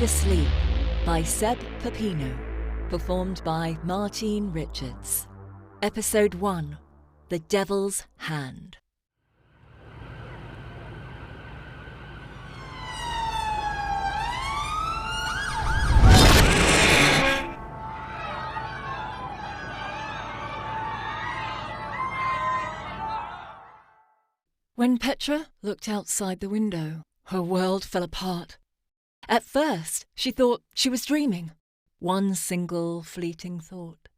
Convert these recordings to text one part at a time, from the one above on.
Made Asleep by Seb Pepino. Performed by Martine Richards. Episode 1. The Devil's Hand. When Petra looked outside the window, her world fell apart. At first, she thought she was dreaming. One single fleeting thought.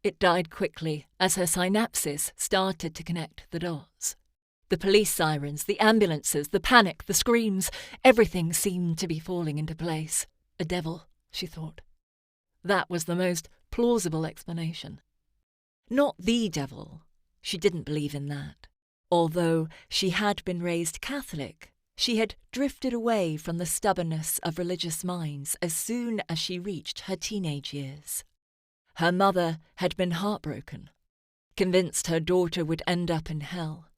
It died quickly as her synapses started to connect the dots. The police sirens, the ambulances, the panic, the screams, everything seemed to be falling into place. A devil, she thought. That was the most plausible explanation. Not the devil. She didn't believe in that. Although she had been raised Catholic, she had drifted away from the stubbornness of religious minds as soon as she reached her teenage years. Her mother had been heartbroken, convinced her daughter would end up in hell.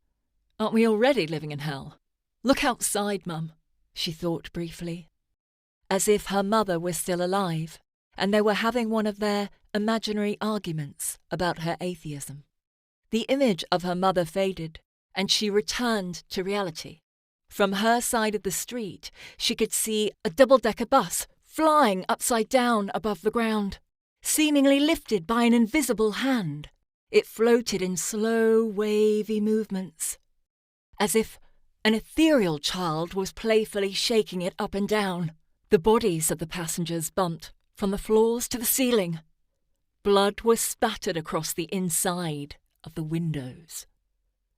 "Aren't we already living in hell? Look outside, Mum," she thought briefly. As if her mother was still alive, and they were having one of their imaginary arguments about her atheism. The image of her mother faded, and she returned to reality. From her side of the street, she could see a double-decker bus flying upside down above the ground, seemingly lifted by an invisible hand. It floated in slow, wavy movements, as if an ethereal child was playfully shaking it up and down. The bodies of the passengers bumped from the floors to the ceiling. Blood was spattered across the inside of the windows.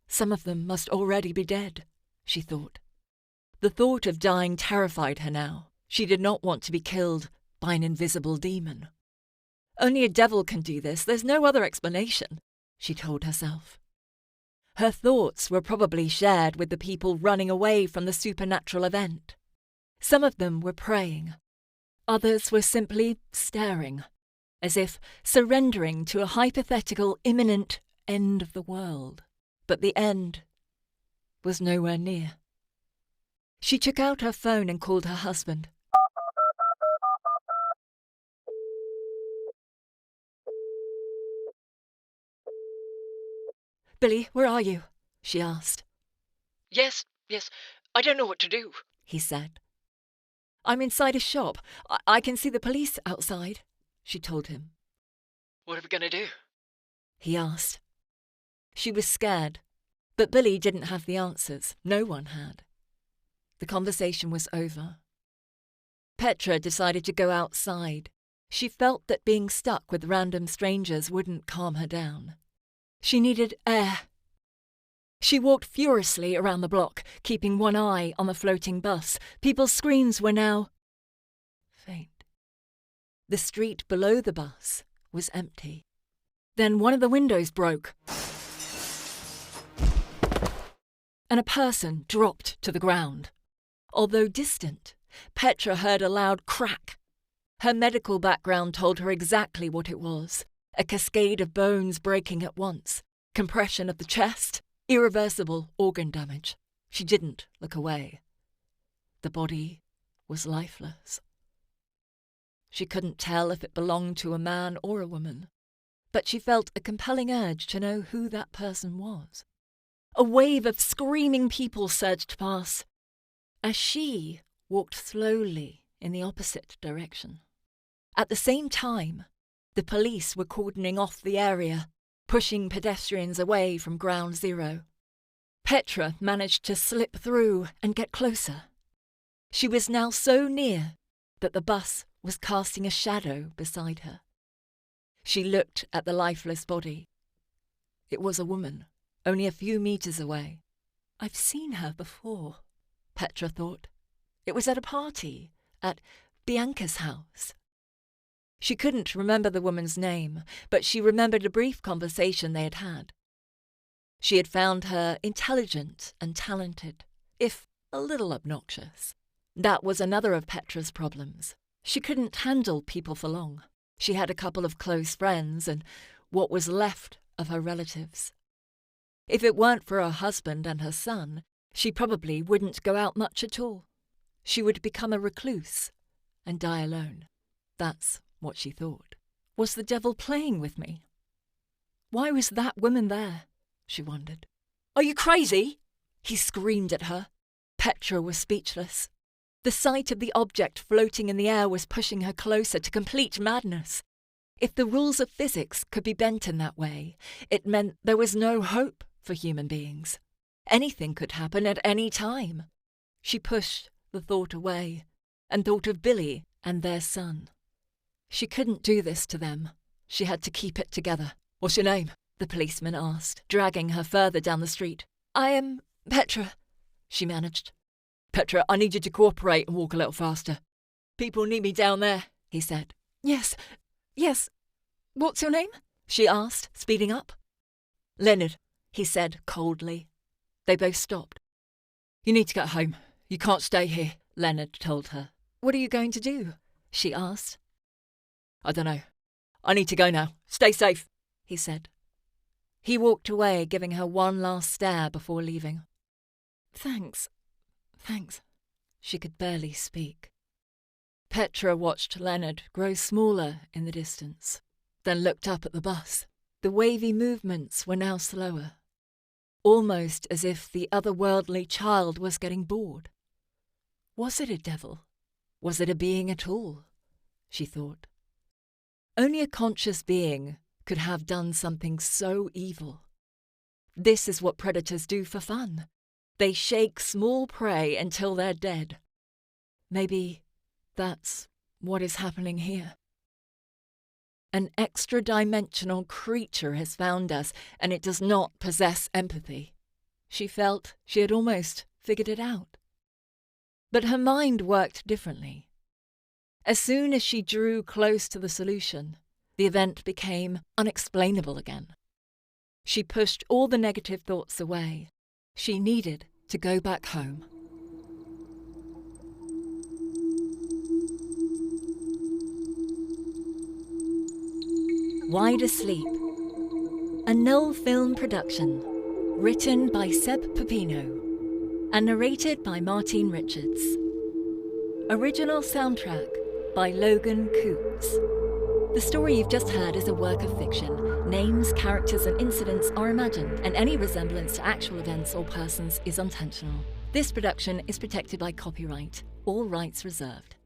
Some of them must already be dead, she thought. The thought of dying terrified her now. She did not want to be killed by an invisible demon. Only a devil can do this. There's no other explanation, she told herself. Her thoughts were probably shared with the people running away from the supernatural event. Some of them were praying. Others were simply staring, as if surrendering to a hypothetical imminent end of the world. But the end was nowhere near. She took out her phone and called her husband. "Billy, where are you?" she asked. Yes, I don't know what to do," he said. "I'm inside a shop. I can see the police outside," she told him. "What are we going to do?" he asked. She was scared, but Billy didn't have the answers. No one had. The conversation was over. Petra decided to go outside. She felt that being stuck with random strangers wouldn't calm her down. She needed air. She walked furiously around the block, keeping one eye on the floating bus. People's screams were now faint. The street below the bus was empty. Then one of the windows broke, and a person dropped to the ground. Although distant, Petra heard a loud crack. Her medical background told her exactly what it was. A cascade of bones breaking at once, compression of the chest, irreversible organ damage. She didn't look away. The body was lifeless. She couldn't tell if it belonged to a man or a woman, but she felt a compelling urge to know who that person was. A wave of screaming people surged past, as she walked slowly in the opposite direction. At the same time, the police were cordoning off the area, pushing pedestrians away from ground zero. Petra managed to slip through and get closer. She was now so near that the bus was casting a shadow beside her. She looked at the lifeless body. It was a woman, only a few meters away. "I've seen her before," Petra thought. It was at a party at Bianca's house. She couldn't remember the woman's name, but she remembered a brief conversation they had had. She had found her intelligent and talented, if a little obnoxious. That was another of Petra's problems. She couldn't handle people for long. She had a couple of close friends and what was left of her relatives. If it weren't for her husband and her son, she probably wouldn't go out much at all. She would become a recluse, and die alone. That's what she thought. Was the devil playing with me? Why was that woman there? She wondered. Are you crazy? He screamed at her. Petra was speechless. The sight of the object floating in the air was pushing her closer to complete madness. If the rules of physics could be bent in that way, it meant there was no hope for human beings. Anything could happen at any time. She pushed the thought away and thought of Billy and their son. She couldn't do this to them. She had to keep it together. What's your name? The policeman asked, dragging her further down the street. I am Petra, she managed. Petra, I need you to cooperate and walk a little faster. People need me down there, he said. Yes. What's your name? She asked, speeding up. Leonard, he said coldly. They both stopped. You need to get home. You can't stay here, Leonard told her. What are you going to do? She asked. I don't know. I need to go now. Stay safe, he said. He walked away, giving her one last stare before leaving. Thanks. She could barely speak. Petra watched Leonard grow smaller in the distance, then looked up at the bus. The wavy movements were now slower, almost as if the otherworldly child was getting bored. Was it a devil? Was it a being at all? She thought. Only a conscious being could have done something so evil. This is what predators do for fun. They shake small prey until they're dead. Maybe that's what is happening here. An extra-dimensional creature has found us, and it does not possess empathy. She felt she had almost figured it out. But her mind worked differently. As soon as she drew close to the solution, the event became unexplainable again. She pushed all the negative thoughts away. She needed to go back home. Wide Asleep, a Null film production, written by Seb Pepino and narrated by Martine Richards. Original soundtrack by Logan Coots. The story you've just heard is a work of fiction. Names, characters, and incidents are imagined, and any resemblance to actual events or persons is intentional. This production is protected by copyright, all rights reserved.